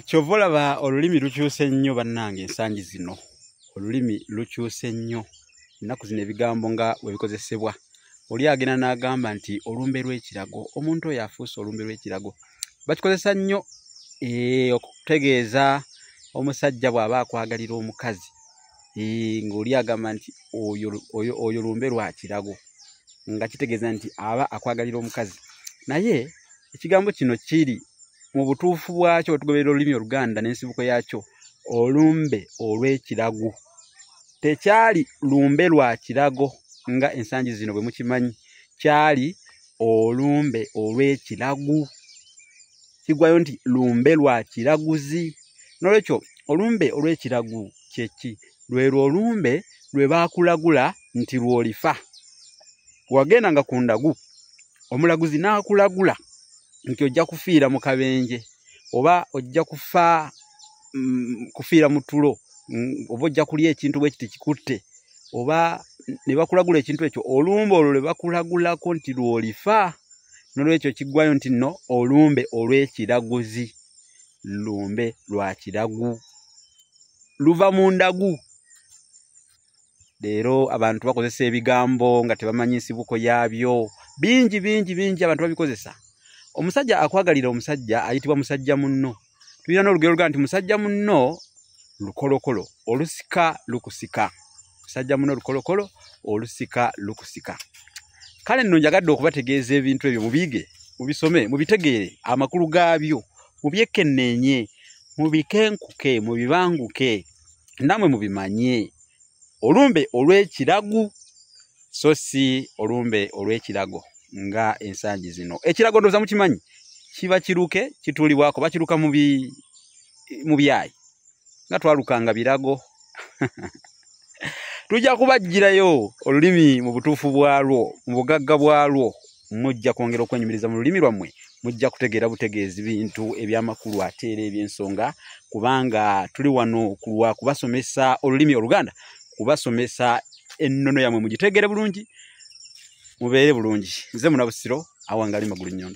Kyovola ba olulimi lukyuse nnyo bannange ensangi zino. Olulimi lukyuse nnyo. Ennaku zino ebigambo nga we bikozesebwa. Oli agenda n'agamba nti olumbe lw'ekirago. Omuntu oyo afuuse olumbe lw'ekirago. Bakikozesa nnyo okutegeeza omusajja bw'aba akwagalira omukazi. Ng'oli agamba nti oyo lumbe lwa kirago. Nga kitegeeza nti aba akwagalira omukazi. Naye ekigambo kino kiri mu butuufu bwakyo tugoberera olulimi Oluganda n'ensibuko yakyo olumbe olw'ekirago. Tekyali lumbe lwa kirago nga ensangi zino bwe mukimanyi, kyali olumbe olw'ekirago. Kigwayo nti lumbe lwa kiraguzi. Nolwekyo olumbe olw'ekirago kyeki? Lwero olumbe lwe baakulagula nti lw'olifa. Wagenda nga ku ndagu, omulaguzi n'akulagula nti ojja kufiira mu kabenje, oba ojja kufiira mu tulo, oba ojja kulya ekintu bwe kiti kikutte, oba ne bakulagula ekintu ekyo, olumbe olwo lwe bakulagulako nti lw'olifa. Nolwekyo kiggwayo nti nno olumbe olw'ekiraguzi. Lumbe lwa kirago. Luva mu ndagu. Leero abantu bakozesa ebigambo nga tebamanyi nsibuko yaabyo. Bingi abantu babikozesa. Omusajja akwagalira omusajja ayitibwa musajja munno. Tulina n'olugero luga nti musajja munno lukolokolo, olusika lukusika. Musajja munno lukolokolo, olusika lukusika. Kale nno njagadde okubategeeza ebintu ebyo mubige, mubisome, mubitegeere amakulu gaabyo, mubyekenneenye, mubikenkuke, mubibanguke, namwe mubimanye. Olumbe olw'ekirago so si olumbe olw'ekirago nga ensangi zino. Ekirago ndoza mukimanyi, kiba kiruke kitulibwako, bakiruka mu byayi nga twalukanga birago. Tujja kubajjirayo olulimi mu butuufu bwalwo, mu bugagga bwalwo. Mujja kwongera okwenyumiriza mu lulimi lwammwe, mujja kutegeera butegeezi bintu eby'amakulu ate era eby'ensonga, kubanga tuli wano kulwa kubasomesa olulimi Oluganda, kubasomesa ennono yammwe mugitegeere bulungi, mubeere bulungi. Nze Munabusiro awangali Magulu Nnyondo.